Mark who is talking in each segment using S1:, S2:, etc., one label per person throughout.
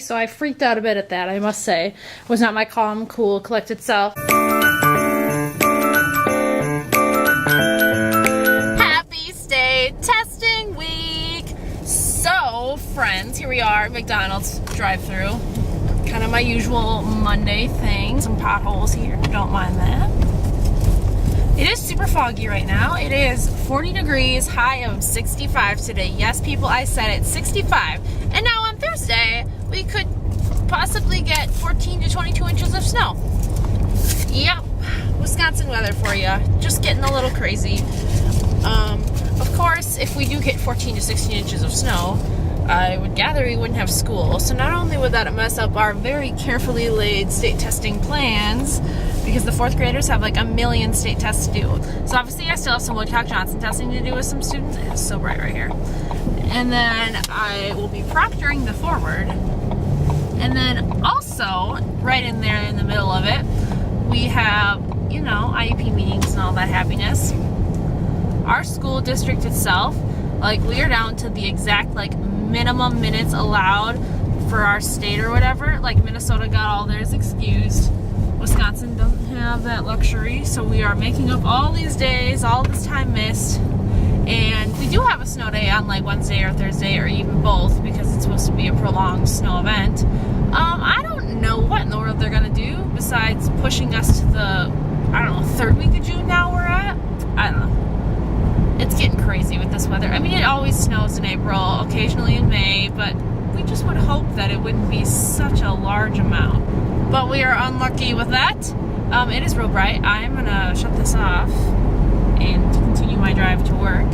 S1: So I freaked out a bit at that, I must say. It was not my calm, cool, collected self. Happy state testing week! So, friends, here we are, McDonald's drive-thru. Kind of my usual Monday thing. Some potholes here, don't mind that. It is super foggy right now. It is 40 degrees, high of 65 today. Yes, people, I said it, 65. And now on Thursday, we could possibly get 14 to 22 inches of snow. Yep, Wisconsin weather for you. Just getting a little crazy. Of course, if we do get 14 to 16 inches of snow, I would gather we wouldn't have school. So not only would that mess up our very carefully laid state testing plans, because the 4th graders have like a million state tests to do. So obviously I still have some Woodcock-Johnson testing to do with some students. It's so bright right here. And then I will be proctoring the forward. And then also, right in there in the middle of it, we have, you know, IEP meetings and all that happiness. Our school district itself, like, we are down to the exact, like, minimum minutes allowed for our state or whatever. Like, Minnesota got all theirs excused. Wisconsin doesn't have that luxury, so we are making up all these days, all this time missed. And we do have a snow day on like Wednesday or Thursday or even both, because it's supposed to be a prolonged snow event. I don't know what in the world they're gonna do besides pushing us to the, I don't know, 3rd week of June now we're at. I don't know. It's getting crazy with this weather. I mean, it always snows in April, occasionally in May, but we just would hope that it wouldn't be such a large amount. But we are unlucky with that. It is real bright. I'm gonna shut this off and continue my drive to work,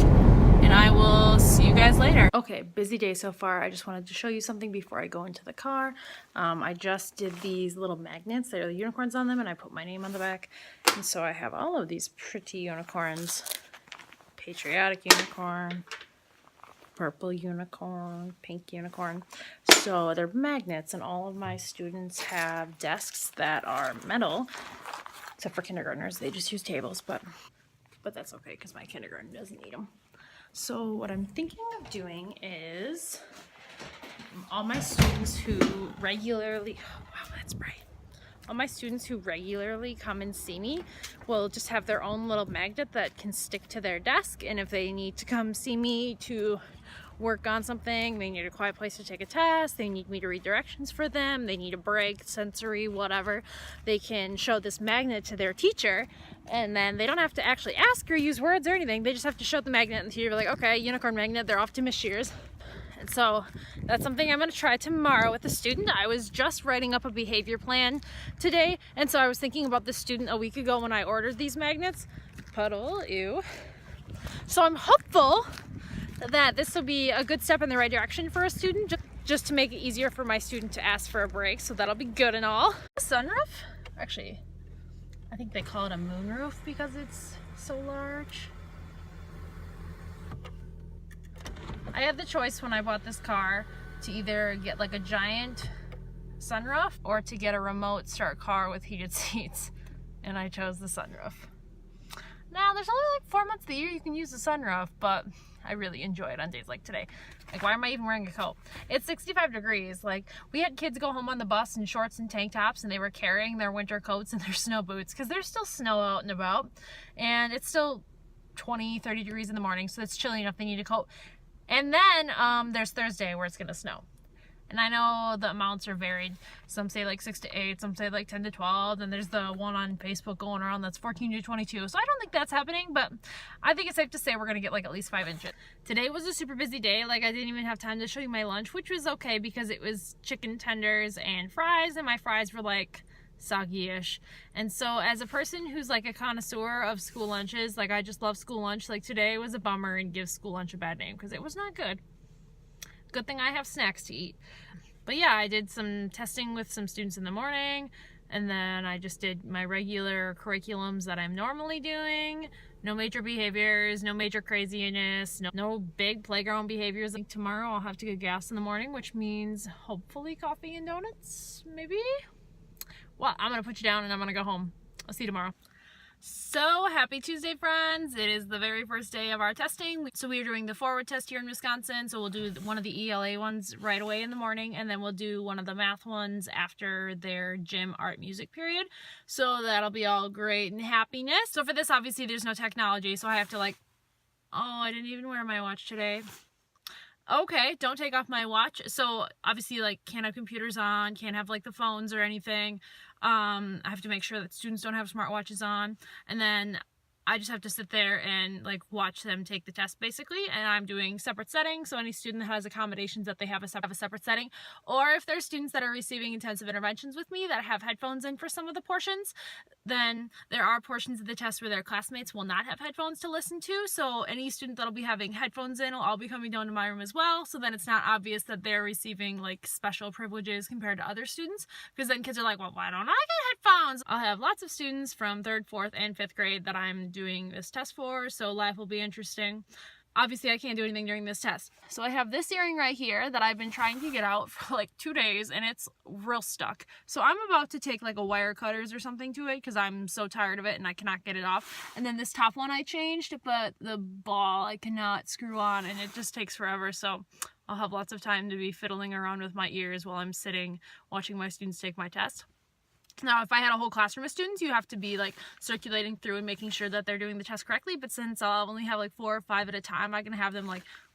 S1: and I will see you guys later. Okay, busy day so far. I just wanted to show you something before I go into the car. I just did these little magnets. There are the unicorns on them, and I put my name on the back. And so I have all of these pretty unicorns. Patriotic unicorn, purple unicorn, pink unicorn. So they're magnets, and all of my students have desks that are metal, except for kindergartners. They just use tables, but that's okay because my kindergarten doesn't need them. So what I'm thinking of doing is all my students who regularly, oh, wow, that's bright. All my students who regularly come and see me will just have their own little magnet that can stick to their desk, and if they need to come see me to work on something, they need a quiet place to take a test, they need me to read directions for them, they need a break, sensory, whatever, they can show this magnet to their teacher, and then they don't have to actually ask or use words or anything. They just have to show the magnet, and the teacher will be like, okay, unicorn magnet, they're off to Miss Shears. And so that's something I'm going to try tomorrow with the student. I was just writing up a behavior plan today, and so I was thinking about this student a week ago when I ordered these magnets. Puddle, ew. So I'm hopeful that this will be a good step in the right direction for a student, just to make it easier for my student to ask for a break, so that'll be good and all. Sunroof? Actually, I think they call it a moonroof because it's so large. I had the choice when I bought this car to either get like a giant sunroof or to get a remote start car with heated seats, and I chose the sunroof. Now, there's only like 4 months of the year you can use the sunroof, but I really enjoy it on days like today. Like, why am I even wearing a coat? It's 65 degrees. Like, we had kids go home on the bus in shorts and tank tops, and they were carrying their winter coats and their snow boots because there's still snow out and about, and it's still 20, 30 degrees in the morning, so it's chilly enough they need a coat. And then there's Thursday where it's gonna snow. And I know the amounts are varied. Some say like 6 to 8, some say like 10 to 12, and there's the one on Facebook going around that's 14 to 22. So I don't think that's happening, but I think it's safe to say we're gonna get like at least 5 inches. Today was a super busy day. Like, I didn't even have time to show you my lunch, which was okay because it was chicken tenders and fries, and my fries were like soggy-ish. And so as a person who's like a connoisseur of school lunches, like, I just love school lunch, like today was a bummer and gives school lunch a bad name because it was not good. Good thing I have snacks to eat. But yeah, I did some testing with some students in the morning, and then I just did my regular curriculums that I'm normally doing. No major behaviors, no major craziness, no big playground behaviors. Like, tomorrow I'll have to get gas in the morning, which means hopefully coffee and donuts, maybe? Well, I'm gonna put you down and I'm gonna go home. I'll see you tomorrow. So happy Tuesday, friends. It is the very first day of our testing. So we are doing the forward test here in Wisconsin. So we'll do one of the ELA ones right away in the morning, and then we'll do one of the math ones after their gym art music period. So that'll be all great and happiness. So for this, obviously there's no technology, so I have to I didn't even wear my watch today. Okay, don't take off my watch. So obviously can't have computers on, can't have the phones or anything. I have to make sure that students don't have smartwatches on, and then I just have to sit there and watch them take the test basically. And I'm doing separate settings, so any student that has accommodations that they have a separate setting, or if there's students that are receiving intensive interventions with me that have headphones in for some of the portions, then there are portions of the test where their classmates will not have headphones to listen to. So any student that'll be having headphones in will all be coming down to my room as well, so then it's not obvious that they're receiving special privileges compared to other students, because then kids are like, well, why don't I get headphones? I'll have lots of students from 3rd, 4th, and 5th grade that I'm doing this test for, so life will be interesting. Obviously, I can't do anything during this test. So I have this earring right here that I've been trying to get out for 2 days, and it's real stuck. So I'm about to take a wire cutters or something to it because I'm so tired of it and I cannot get it off. And then this top one I changed, but the ball I cannot screw on, and it just takes forever. So I'll have lots of time to be fiddling around with my ears while I'm sitting watching my students take my test. Now, if I had a whole classroom of students, you have to be circulating through and making sure that they're doing the test correctly. But since I'll only have 4 or 5 at a time, I can have them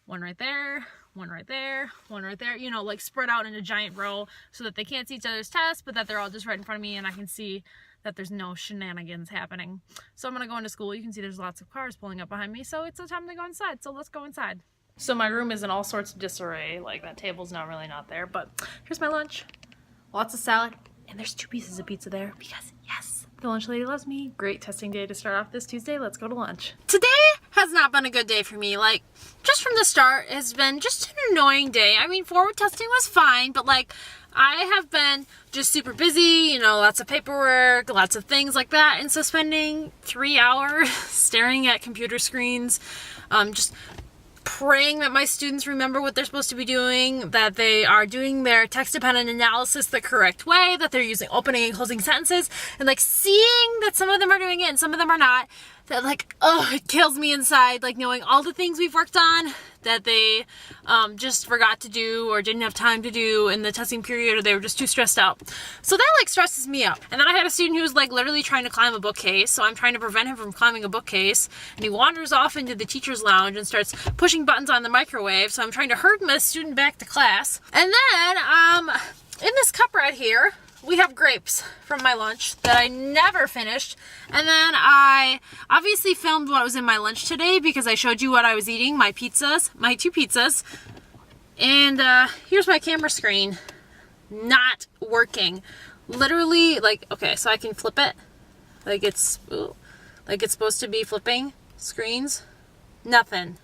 S1: one right there, one right there, one right there, spread out in a giant row so that they can't see each other's tests, but that they're all just right in front of me and I can see that there's no shenanigans happening. So I'm gonna go into school. You can see there's lots of cars pulling up behind me, so it's the time to go inside. So let's go inside. So my room is in all sorts of disarray. That table's not there, but here's my lunch. Lots of salad. And there's 2 pieces of pizza there because, yes, the lunch lady loves me. Great testing day to start off this Tuesday. Let's go to lunch. Today has not been a good day for me. Just from the start, it's been just an annoying day. I mean, forward testing was fine, but, I have been just super busy, lots of paperwork, lots of things like that. And so spending 3 hours staring at computer screens, just praying that my students remember what they're supposed to be doing, that they are doing their text-dependent analysis the correct way, that they're using opening and closing sentences, and seeing that some of them are doing it and some of them are not, that it kills me inside, knowing all the things we've worked on that they just forgot to do or didn't have time to do in the testing period, or they were just too stressed out. So that stresses me out. And then I had a student who was literally trying to climb a bookcase, so I'm trying to prevent him from climbing a bookcase, and he wanders off into the teacher's lounge and starts pushing buttons on the microwave, so I'm trying to herd my student back to class. And then in this cup right here, we have grapes from my lunch that I never finished. And then I obviously filmed what was in my lunch today because I showed you what I was eating, my 2 pizzas. And here's my camera screen. Not working. Literally, okay, so I can flip it. It's supposed to be flipping screens. Nothing.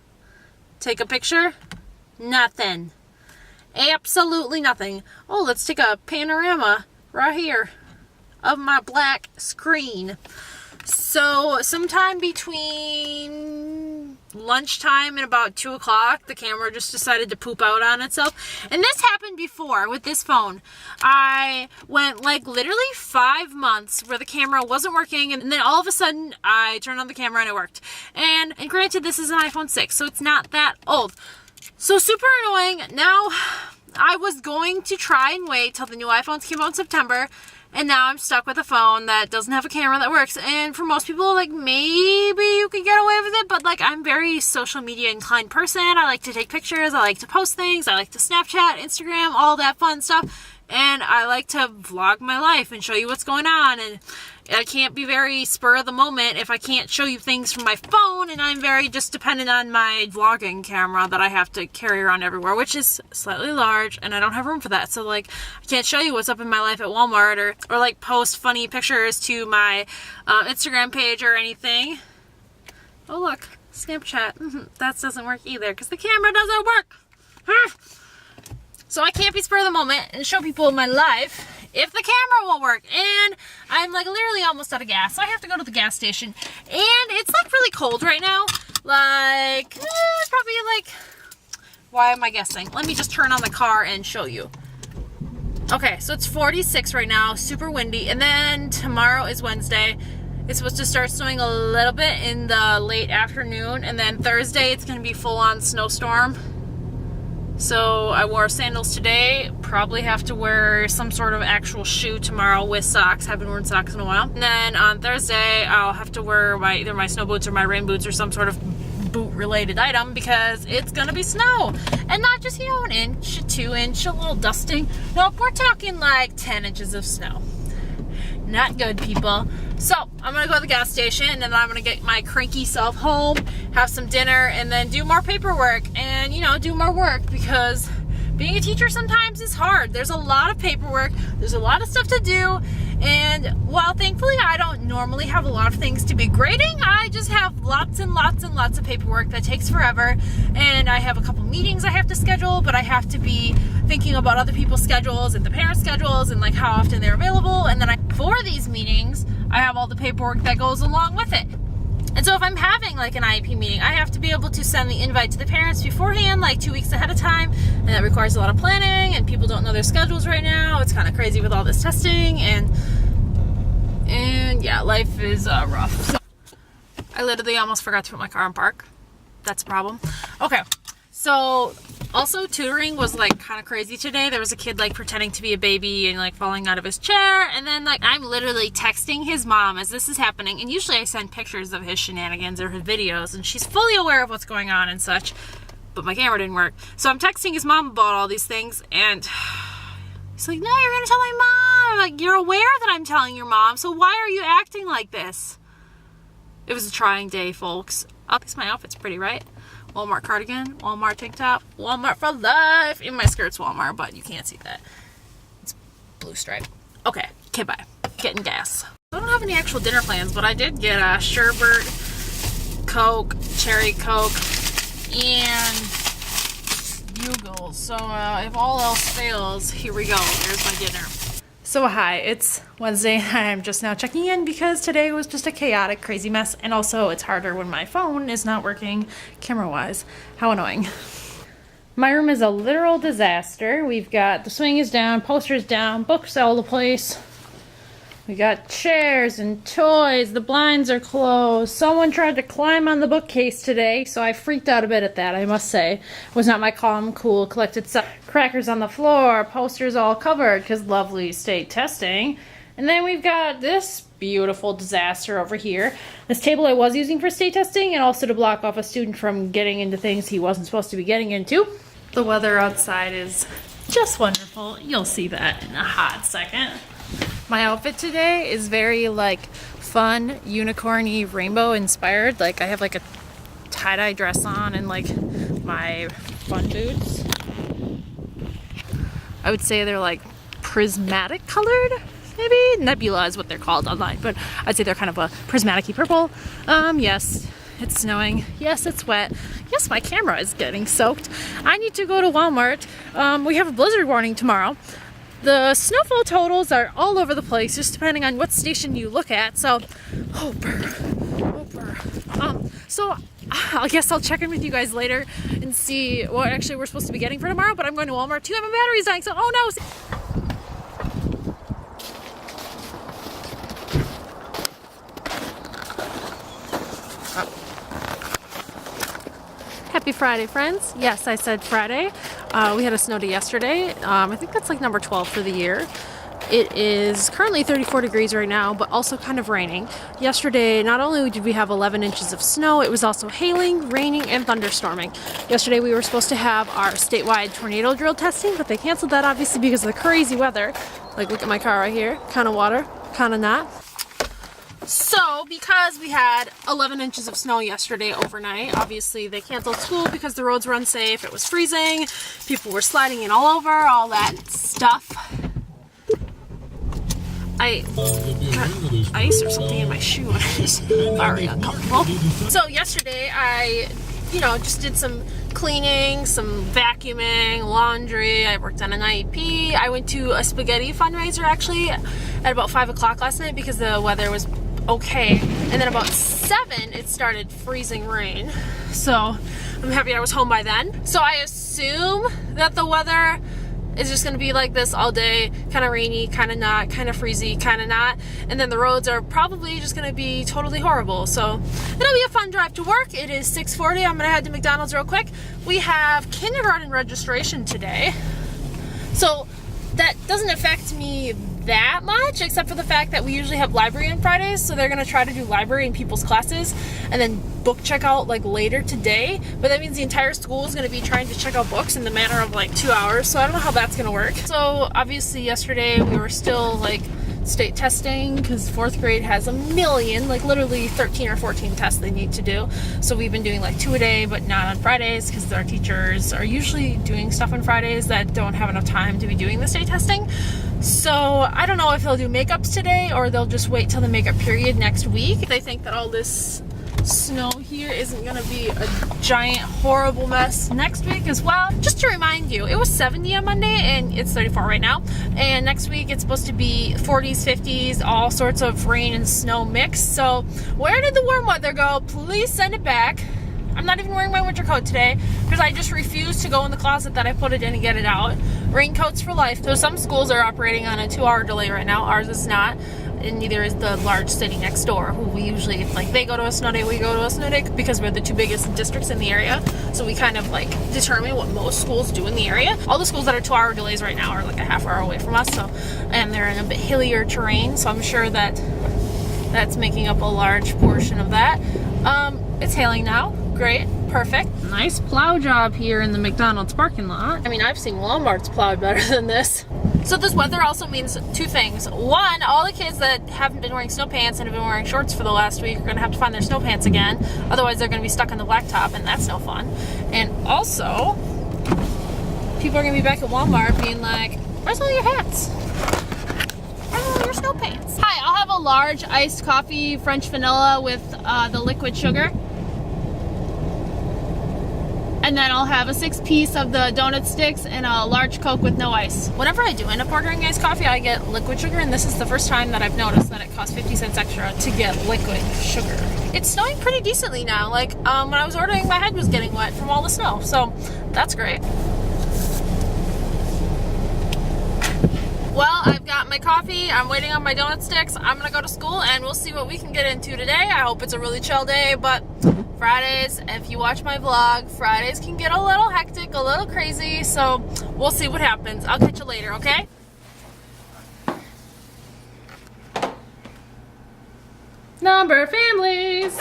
S1: Take a picture. Nothing. Absolutely nothing. Oh, let's take a panorama right here of my black screen. So sometime between lunchtime and about 2 o'clock, the camera just decided to poop out on itself. And this happened before with this phone. I went literally 5 months where the camera wasn't working, and then all of a sudden I turned on the camera and it worked. And granted, this is an iPhone 6, so it's not that old. So super annoying. Now I was going to try and wait till the new iPhones came out in September, and now I'm stuck with a phone that doesn't have a camera that works. And for most people, maybe you could get away with it, but I'm very social media inclined person. I like to take pictures, I like to post things, I like to Snapchat, Instagram, all that fun stuff. And I like to vlog my life and show you what's going on, and I can't be very spur of the moment if I can't show you things from my phone, and I'm very just dependent on my vlogging camera that I have to carry around everywhere, which is slightly large, and I don't have room for that. So I can't show you what's up in my life at Walmart or post funny pictures to my Instagram page or anything. Oh look, Snapchat. That doesn't work either because the camera doesn't work. So I can't be spur of the moment and show people my life if the camera won't work. And I'm literally almost out of gas. So I have to go to the gas station. And it's really cold right now. It's probably why am I guessing? Let me just turn on the car and show you. Okay, so it's 46 right now, super windy. And then tomorrow is Wednesday. It's supposed to start snowing a little bit in the late afternoon, and then Thursday it's going to be full-on snowstorm. So I wore sandals today, probably have to wear some sort of actual shoe tomorrow with socks. Haven't worn socks in a while. And then on Thursday I'll have to wear either my snow boots or my rain boots or some sort of boot related item because it's gonna be snow. And not just, you know, an inch, 2 inch, a little dusting. Nope, we're talking like 10 inches of snow. Not good, people. So I'm gonna go to the gas station and then I'm gonna get my cranky self home, have some dinner, and then do more paperwork and, you know, do more work because being a teacher sometimes is hard. There's a lot of paperwork, there's a lot of stuff to do, and while thankfully I don't normally have a lot of things to be grading, I just have lots and lots and lots of paperwork that takes forever, and I have a couple meetings I have to schedule, but I have to be thinking about other people's schedules and the parents' schedules and like how often they're available, and then for these meetings I have all the paperwork that goes along with it. And so if I'm having like an IEP meeting, I have to be able to send the invite to the parents beforehand, like 2 weeks ahead of time, and that requires a lot of planning, and people don't know their schedules right now. It's kind of crazy with all this testing, and yeah, life is rough. So I literally almost forgot to put my car in park. That's a problem. Okay, so also tutoring was like kind of crazy today. There was a kid like pretending to be a baby and like falling out of his chair, and then like I'm literally texting his mom as this is happening, and usually I send pictures of his shenanigans or his videos and she's fully aware of what's going on and such, but my camera didn't work. So I'm texting his mom about all these things, and he's like, no, you're gonna tell my mom. I'm like, you're aware that I'm telling your mom, so why are you acting like this? It was a trying day, folks. At least my outfit's pretty, right? Walmart cardigan, Walmart tank top, Walmart for life. Even my skirt's Walmart, but you can't see that. It's blue stripe. Okay, bye. Getting gas. I don't have any actual dinner plans, but I did get a sherbet, Coke, cherry Coke, and bugles. So if all else fails, here we go. Here's my dinner. So hi, it's Wednesday. I'm just now checking in because today was just a chaotic, crazy mess, and also it's harder when my phone is not working camera-wise. How annoying. My room is a literal disaster. We've got the swing is down, posters down, books all over the place. We got chairs and toys, the blinds are closed. Someone tried to climb on the bookcase today, so I freaked out a bit at that, I must say. It was not my calm, cool, collected self. Crackers on the floor, posters all covered, because lovely state testing. And then we've got this beautiful disaster over here. This table I was using for state testing, and also to block off a student from getting into things he wasn't supposed to be getting into. The weather outside is just wonderful. You'll see that in a hot second. My outfit today is very like fun, unicorny, rainbow inspired. Like I have like a tie-dye dress on and like my fun boots. I would say they're like prismatic colored, maybe? Nebula is what they're called online, but I'd say they're kind of a prismatic-y purple. Yes, it's snowing. Yes, it's wet. Yes, my camera is getting soaked. I need to go to Walmart. We have a blizzard warning tomorrow. The snowfall totals are all over the place, just depending on what station you look at. So, so I guess I'll check in with you guys later and see what actually we're supposed to be getting for tomorrow. But I'm going to Walmart too, and my battery's dying. So, oh no! Happy Friday, friends. Yes, I said Friday. We had a snow day yesterday. I think that's like number 12 for the year. It is currently 34 degrees right now, but also kind of raining. Yesterday, not only did we have 11 inches of snow, it was also hailing, raining, and thunderstorming. Yesterday, we were supposed to have our statewide tornado drill testing, but they canceled that obviously because of the crazy weather. Like, look at my car right here. Kind of water, kind of not. So, because we had 11 inches of snow yesterday overnight, obviously they canceled school because the roads were unsafe, it was freezing, people were sliding in all over, all that stuff. I got ice or something in my shoe and it was very uncomfortable. So yesterday I, just did some cleaning, some vacuuming, laundry. I worked on an IEP. I went to a spaghetti fundraiser actually at about 5 o'clock last night because the weather was okay, and then about 7 it started freezing rain, so I'm happy I was home by then. So I assume that the weather It's just going to be like this all day, kind of rainy, kind of not, kind of freezy, kind of not. And then the roads are probably just going to be totally horrible. So it'll be a fun drive to work. It is 6:40. I'm going to head to McDonald's real quick. We have kindergarten registration today. So that doesn't affect me that much, except for the fact that we usually have library on Fridays, so they're going to try to do library in people's classes and then book checkout like later today. But that means the entire school is going to be trying to check out books in the matter of like 2 hours, so I don't know how that's going to work. So obviously yesterday we were still like state testing because 4th grade has a million, like literally 13 or 14 tests they need to do. So we've been doing like 2 a day, but not on Fridays because our teachers are usually doing stuff on Fridays that don't have enough time to be doing the state testing. So I don't know if they'll do makeups today or they'll just wait till the makeup period next week. They think that all this snow here isn't gonna be a giant horrible mess next week as well. Just to remind you, it was 70 on Monday and it's 34 right now, and next week it's supposed to be 40s, 50s, all sorts of rain and snow mix. So where did the warm weather go? Please send it back. I'm not even wearing my winter coat today because I just refuse to go in the closet that I put it in and get it out. Raincoats for life. So some schools are operating on a 2-hour delay right now. Ours is not. And neither is the large city next door, who we usually, like, they go to a snow day, we go to a snow day because we're the 2 biggest districts in the area. So we kind of like determine what most schools do in the area. All the schools that are 2-hour delays right now are like a half-hour away from us, so, and they're in a bit hillier terrain, so I'm sure that that's making up a large portion of that. It's hailing now. Great. Perfect. Nice plow job here in the McDonald's parking lot. I mean, I've seen Walmart's plowed better than this. So this weather also means 2 things. One, all the kids that haven't been wearing snow pants and have been wearing shorts for the last week are going to have to find their snow pants again. Otherwise, they're going to be stuck on the blacktop, and that's no fun. And also, people are going to be back at Walmart being like, where's all your hats? Where's all your snow pants? Hi, I'll have a large iced coffee, French vanilla with the liquid sugar. And then I'll have a 6-piece of the donut sticks and a large Coke with no ice. Whenever I do end up ordering iced coffee, I get liquid sugar, and this is the first time that I've noticed that it costs 50 cents extra to get liquid sugar. It's snowing pretty decently now. Like, when I was ordering, my head was getting wet from all the snow, so that's great. Well, I've got my coffee, I'm waiting on my donut sticks, I'm gonna go to school, and we'll see what we can get into today. I hope it's a really chill day, but Fridays, if you watch my vlog, Fridays can get a little hectic, a little crazy, so we'll see what happens. I'll catch you later, okay? Number families.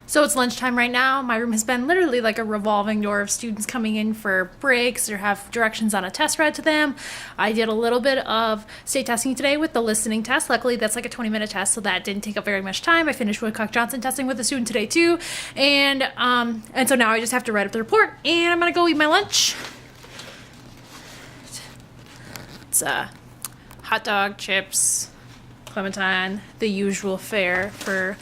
S1: So it's lunchtime right now. My room has been literally like a revolving door of students coming in for breaks or have directions on a test read to them. I did a little bit of state testing today with the listening test. Luckily, that's like a 20-minute test, so that didn't take up very much time. I finished Woodcock-Johnson testing with a student today too. And so now I just have to write up the report, and I'm gonna go eat my lunch. It's hot dog, chips, clementine, the usual fare for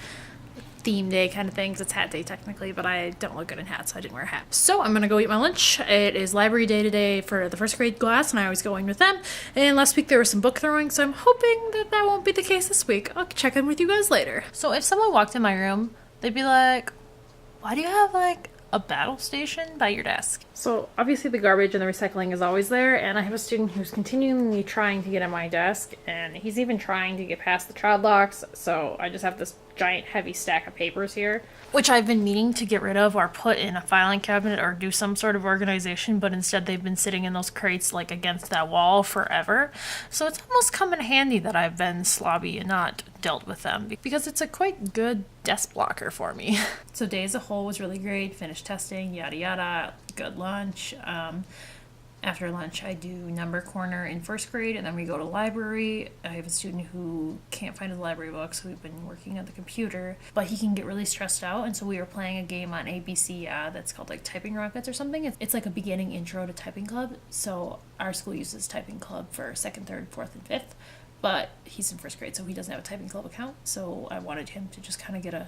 S1: theme day kind of things. It's hat day technically, but I don't look good in hats, so I didn't wear a hat. So I'm gonna go eat my lunch. It is library day today for the 1st grade class, and I always go in with them. And last week there was some book throwing, so I'm hoping that that won't be the case this week. I'll check in with you guys later. So if someone walked in my room, they'd be like, why do you have like a battle station by your desk? So obviously the garbage and the recycling is always there, and I have a student who's continually trying to get at my desk, and he's even trying to get past the child locks, so I just have this giant heavy stack of papers here, which I've been meaning to get rid of or put in a filing cabinet or do some sort of organization, but instead they've been sitting in those crates like against that wall forever. So it's almost come in handy that I've been slobby and not dealt with them, because it's a quite good desk blocker for me. So day as a whole was really great. Finished testing, yada yada, good lunch. After lunch, I do number corner in 1st grade, and then we go to library. I have a student who can't find his library book, so we've been working on the computer, but he can get really stressed out, and so we were playing a game on ABC that's called like Typing Rockets or something. It's like a beginning intro to Typing Club, so our school uses Typing Club for 2nd, 3rd, 4th, and 5th, but he's in 1st grade, so he doesn't have a Typing Club account, so I wanted him to just kind of get a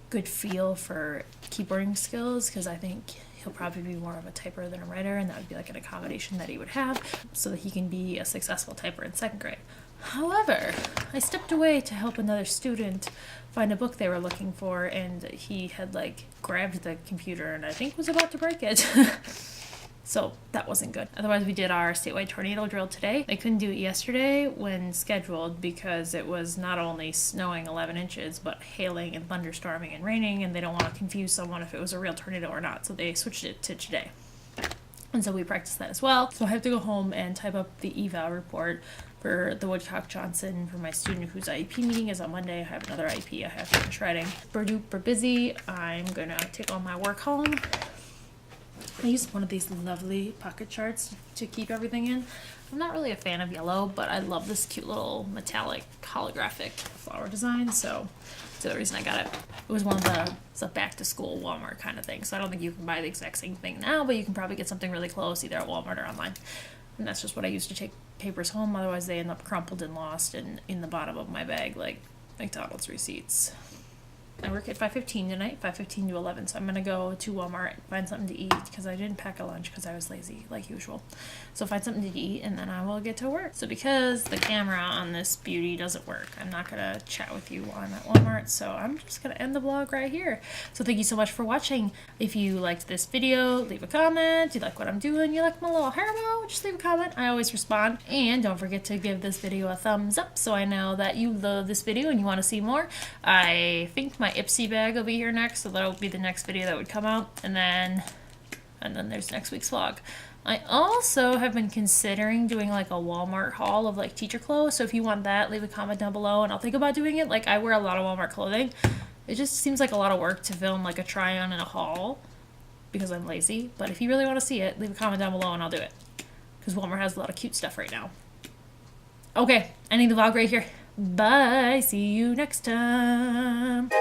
S1: good feel for keyboarding skills, because I think he'll probably be more of a typer than a writer, and that would be like an accommodation that he would have so that he can be a successful typer in 2nd grade. However, I stepped away to help another student find a book they were looking for, and he had like grabbed the computer and I think was about to break it. So that wasn't good. Otherwise, we did our statewide tornado drill today. I couldn't do it yesterday when scheduled because it was not only snowing 11 inches, but hailing and thunderstorming and raining, and they don't want to confuse someone if it was a real tornado or not. So they switched it to today. And so we practiced that as well. So I have to go home and type up the eval report for the Woodcock Johnson for my student whose IEP meeting is on Monday. I have another IEP I have to finish writing. We're super busy. I'm gonna take all my work home. I used one of these lovely pocket charts to keep everything in. I'm not really a fan of yellow, but I love this cute little metallic holographic flower design, so that's the reason I got it. It was one of it's a back to school Walmart kind of thing, so I don't think you can buy the exact same thing now, but you can probably get something really close either at Walmart or online. And that's just what I use to take papers home, otherwise they end up crumpled and lost and in the bottom of my bag like McDonald's receipts. I work at 5:15 tonight, 5:15 to 11, so I'm going to go to Walmart and find something to eat because I didn't pack a lunch because I was lazy, like usual. So find something to eat, and then I will get to work. So because the camera on this beauty doesn't work, I'm not going to chat with you while I'm at Walmart, so I'm just going to end the vlog right here. So thank you so much for watching. If you liked this video, leave a comment. You like what I'm doing, you like my little hair bow, just leave a comment. I always respond. And don't forget to give this video a thumbs up so I know that you love this video and you want to see more. I think my Ipsy bag will be here next, so that'll be the next video that would come out, and then there's next week's vlog. I also have been considering doing like a Walmart haul of like teacher clothes, so if you want that, leave a comment down below and I'll think about doing it. Like, I wear a lot of Walmart clothing. It just seems like a lot of work to film like a try on and a haul because I'm lazy, but if you really want to see it, leave a comment down below and I'll do it because Walmart has a lot of cute stuff right now. Okay, ending the vlog right here. Bye, see you next time.